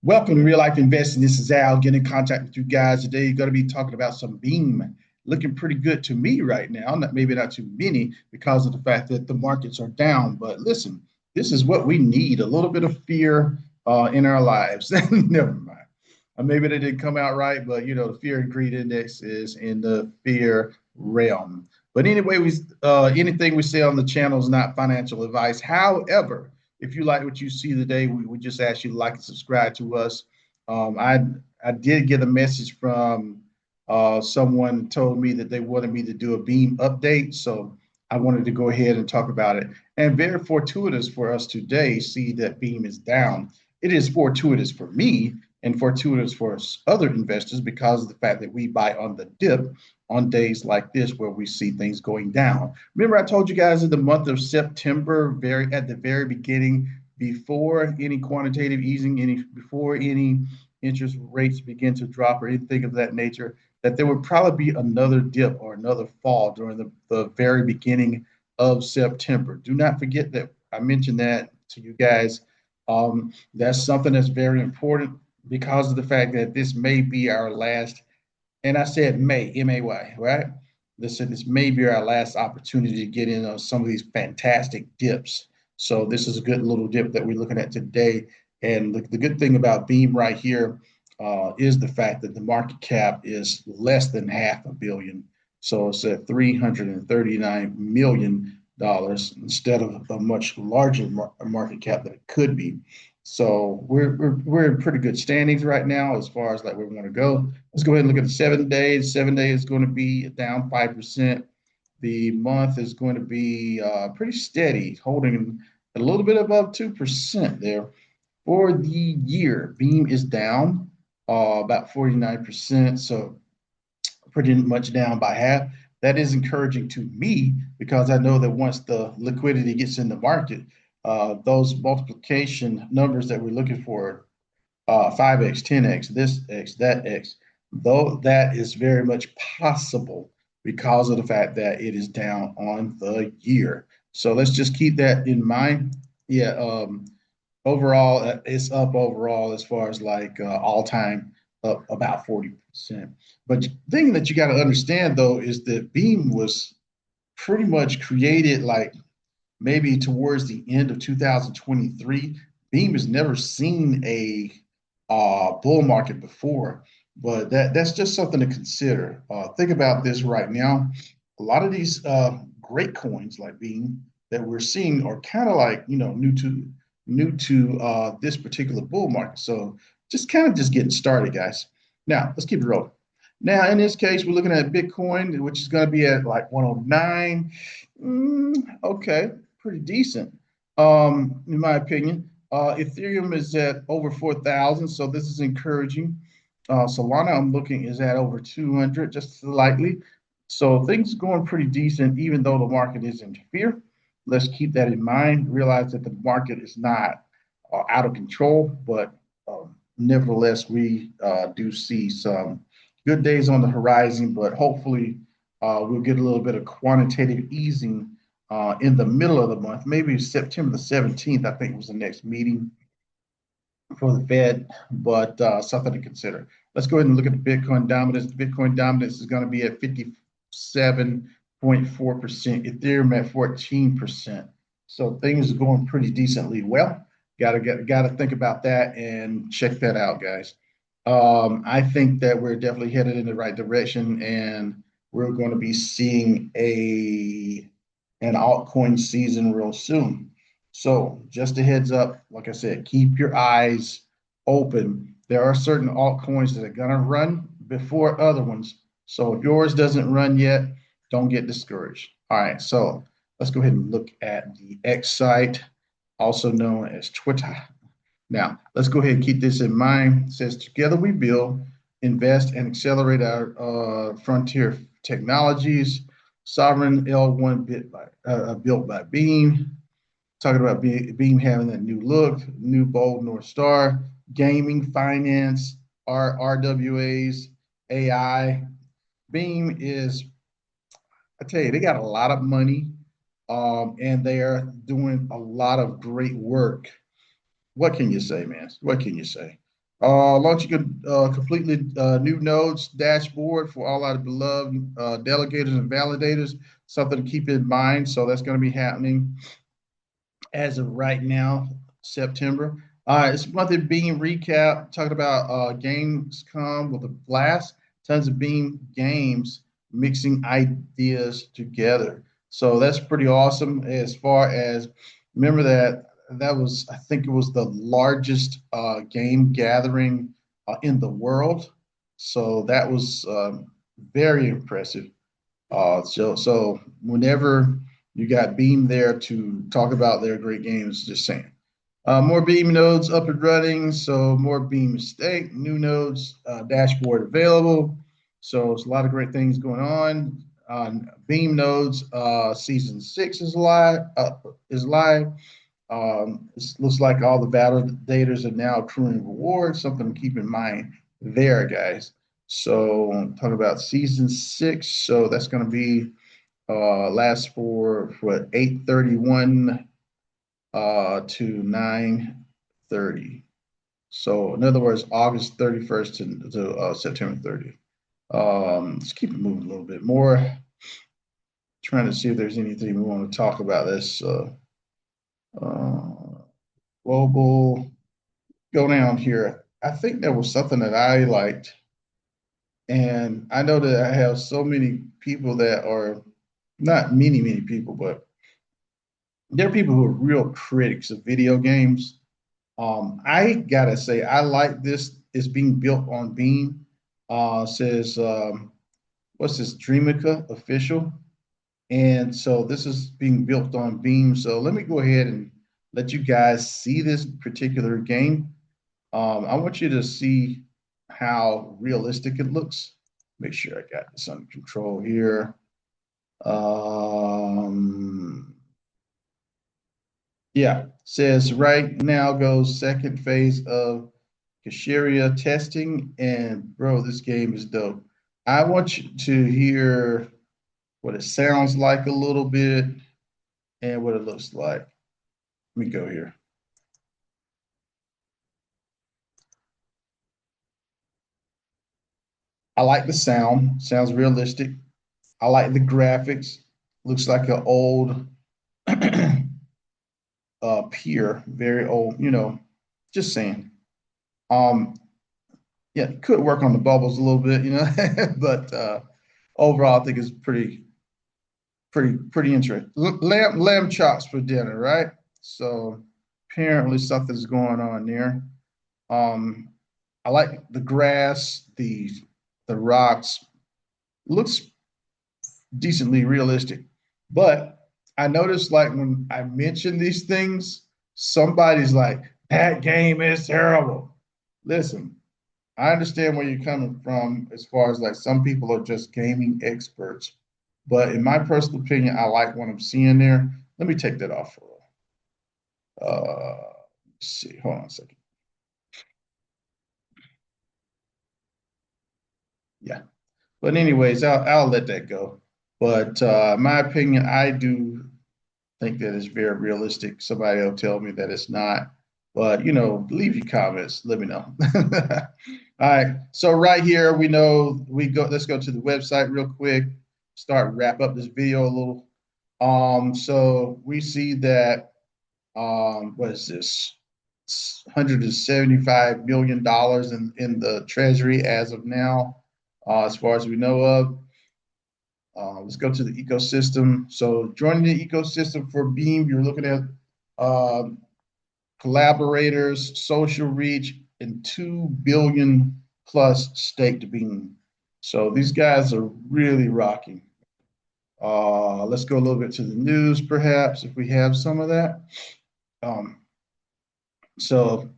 Welcome to Real Life Investing. This is Al getting in contact with you guys today. You're going to be talking about some Beam. Looking pretty good to me right now. Maybe not too many because of the fact that the markets are down. But listen, this is what we need, a little bit of fear in our lives. Never mind. Maybe they didn't come out right, but the fear and greed index is in the fear realm. But anyway, anything we say on the channel is not financial advice. However, if you like what you see today, we just ask you to like and subscribe to us. I did get a message from someone told me that they wanted me to do a Beam update, so I wanted to go ahead and talk about it. And very fortuitous for us today, see that Beam is down. It is fortuitous for me and fortuitous for other investors because of the fact that we buy on the dip on days like this where we see things going down. Remember, I told you guys in the month of September, very at the very beginning, before any quantitative easing, before any interest rates begin to drop or anything of that nature, that there would probably be another dip or another fall during the very beginning of September. Do not forget that I mentioned that to you guys. That's something that's very important because of the fact that this may be our last, and I said may, M-A-Y, right? This may be our last opportunity to get in on some of these fantastic dips. So this is a good little dip that we're looking at today. And the good thing about Beam right here is the fact that the market cap is less than half a billion. So it's at $339 million instead of a much larger market cap that it could be. So we're in pretty good standings right now as far as like where we want to go. Let's go ahead and look at the 7 days. 7 days is going to be down 5%. The month is going to be pretty steady, holding a little bit above 2% there. For the year, Beam is down about 49%, so pretty much down by half. That is encouraging to me because I know that once the liquidity gets in the market, those multiplication numbers that we're looking for, 5x, 10x, this x, that x, though that is very much possible because of the fact that it is down on the year. So let's just keep that in mind. Yeah, overall, it's up overall as far as like all time up about 40%. But the thing that you got to understand though is that Beam was pretty much created like maybe towards the end of 2023. Beam has never seen a bull market before, but that's just something to consider. Think about this right now. A lot of these great coins like Beam that we're seeing are kind of like new to this particular bull market. So just kind of just getting started, guys. Now let's keep it rolling. Now in this case, we're looking at Bitcoin, which is going to be at like 109. Okay, pretty decent, in my opinion. Ethereum is at over 4,000, so this is encouraging. Solana, I'm looking, is at over 200, just slightly. So things are going pretty decent, even though the market is in fear. Let's keep that in mind. Realize that the market is not out of control, but nevertheless, we do see some good days on the horizon, but hopefully we'll get a little bit of quantitative easing in the middle of the month, maybe September the 17th, I think was the next meeting for the Fed, but something to consider. Let's go ahead and look at the Bitcoin dominance. The Bitcoin dominance is going to be at 57.4%, Ethereum at 14%. So things are going pretty decently well. Gotta think about that and check that out, guys. I think that we're definitely headed in the right direction, and we're going to be seeing an altcoin season real soon. So just a heads up, like I said, keep your eyes open. There are certain altcoins that are gonna run before other ones. So if yours doesn't run yet, don't get discouraged. All right, so let's go ahead and look at the X site, also known as Twitter. Now, let's go ahead and keep this in mind. It says, together we build, invest, and accelerate our frontier technologies. Sovereign L1 built by Beam. Talking about Beam having that new look, new bold North Star, gaming, finance, RWAs, AI. Beam is, I tell you, they got a lot of money, and they are doing a lot of great work. What can you say, man? What can you say? Launching a completely new nodes dashboard for all our beloved delegators and validators, something to keep in mind. So that's going to be happening as of right now, September. It's monthly Beam recap, talking about Gamescom with a blast, tons of Beam games mixing ideas together. So that's pretty awesome. As far as remember that was, I think it was the largest game gathering in the world. So that was very impressive. So whenever you got Beam there to talk about their great games, just saying. More Beam nodes up and running, so more Beam stake, new nodes, dashboard available. So there's a lot of great things going on. Beam nodes, season 6 is live. It looks like all the validators are now accruing rewards. Something to keep in mind there, guys. So talk about season 6. So that's going to be last for 8/31 to 9/30. So in other words, August 31st to September 30th. Let's keep it moving a little bit more. Trying to see if there's anything we want to talk about this global. Go down here. I think there was something that I liked, and I know that I have so many people that are not many people, but there are people who are real critics of video games. I gotta say, I like this. It's being built on Beam. Says what's this? Dreamica official, and so this is being built on Beam. So let me go ahead and let you guys see this particular game. I want you to see how realistic it looks. Make sure I got this under control here. Yeah, says right now goes second phase of Kasheria testing, and bro, this game is dope. I want you to hear what it sounds like a little bit and what it looks like. Let me go here. I like the sound, sounds realistic. I like the graphics. Looks like an old pier, very old, just saying. Um, yeah, could work on the bubbles a little bit, but overall, I think it's pretty interesting. Lamb chops for dinner, right? So apparently something's going on there. Um, I like the grass, the rocks. Looks decently realistic, but I noticed like when I mention these things, somebody's like, "That game is terrible." Listen, I understand where you're coming from as far as like some people are just gaming experts. But in my personal opinion, I like what I'm seeing there. Let me take that off for let's see. Hold on a second. Yeah. But anyways, I'll let that go. But my opinion, I do think that it's very realistic. Somebody will tell me that it's not. But leave your comments. Let me know. All right. So right here, we know we go. Let's go to the website real quick. Start wrap up this video a little. So we see that what is this? $175 million in the treasury as of now, as far as we know of. Let's go to the ecosystem. So joining the ecosystem for Beam, you're looking at um, collaborators, social reach, and 2 billion plus staked Beam. So these guys are really rocking. Let's go a little bit to the news, perhaps, if we have some of that. Um, so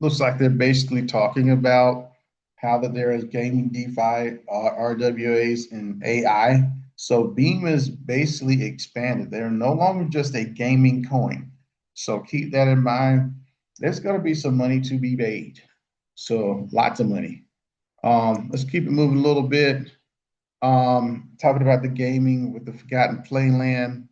looks like they're basically talking about how that there is gaming DeFi, RWAs, and AI. So Beam is basically expanded. They're no longer just a gaming coin. So keep that in mind. There's going to be some money to be made. So lots of money. Let's keep it moving a little bit. Talking about the gaming with the Forgotten Playland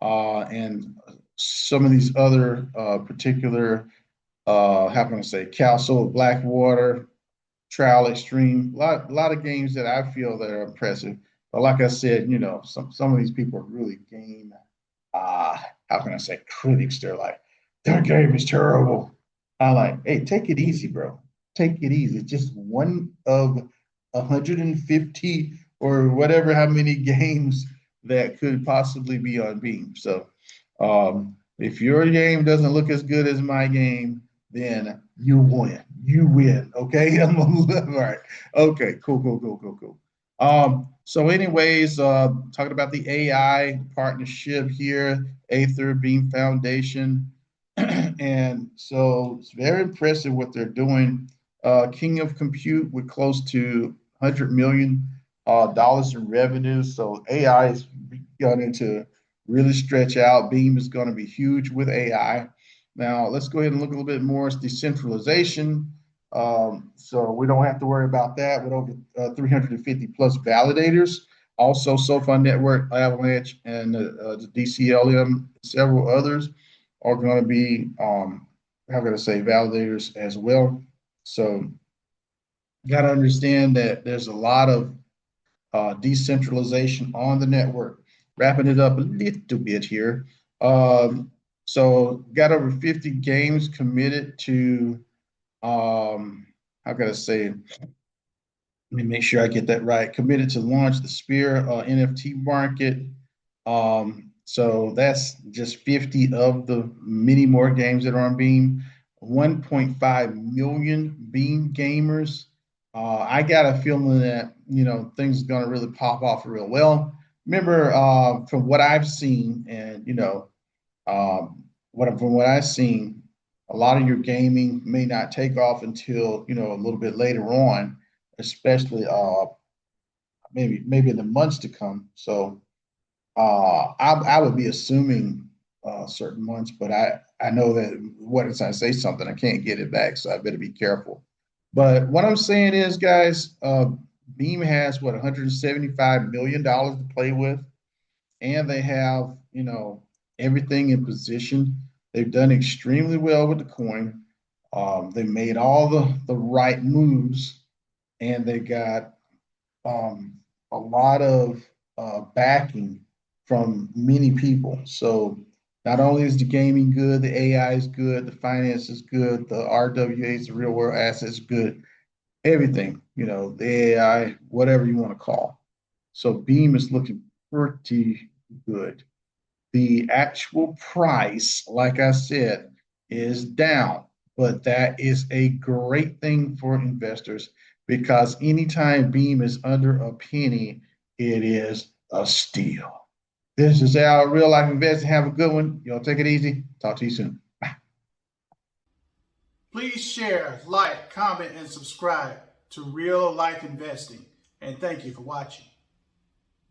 and some of these other particular how can I say, Castle, Blackwater, Trial Extreme. A lot of games that I feel that are impressive. But like I said, some of these people are really game. How can I say, critics? They're like, their game is terrible. I like, hey, take it easy, bro. Take it easy. It's just one of 150 or whatever how many games that could possibly be on Beam. So if your game doesn't look as good as my game, then you win. You win. Okay. All right. Okay. Cool. Cool. Cool. Cool. Cool. So, anyways, talking about the AI partnership here, Aether Beam Foundation, and so it's very impressive what they're doing. King of Compute with close to $100 million dollars in revenue. So AI is beginning to really stretch out. Beam is going to be huge with AI. Now let's go ahead and look a little bit more. It's decentralization. So we don't have to worry about that with over 350 plus validators. Also, SoFi Network, Avalanche, and the DCLM, several others are going to be, how can I say, validators as well. So, got to understand that there's a lot of decentralization on the network. Wrapping it up a little bit here. So, got over 50 games committed to, how can I say, let me make sure I get that right. Committed to launch the Spear NFT market. So that's just 50 of the many more games that are on Beam. 1.5 million Beam gamers. I got a feeling that things are going to really pop off real well. Remember, from what I've seen, and from what I've seen, a lot of your gaming may not take off until a little bit later on, especially maybe in the months to come. So I would be assuming certain months, but I know that once I say something, I can't get it back, so I better be careful. But what I'm saying is, guys, Beam has what $175 million to play with, and they have everything in position. They've done extremely well with the coin. They made all the right moves, and they got a lot of backing from many people. So not only is the gaming good, the AI is good, the finance is good, the RWAs, the real world assets, good, everything, the AI, whatever you want to call. So Beam is looking pretty good. The actual price, like I said, is down, but that is a great thing for investors because anytime Beam is under a penny, it is a steal. This is our real life investing. Have a good one. Y'all take it easy. Talk to you soon. Please share, like, comment, and subscribe to Real Life Investing. And thank you for watching.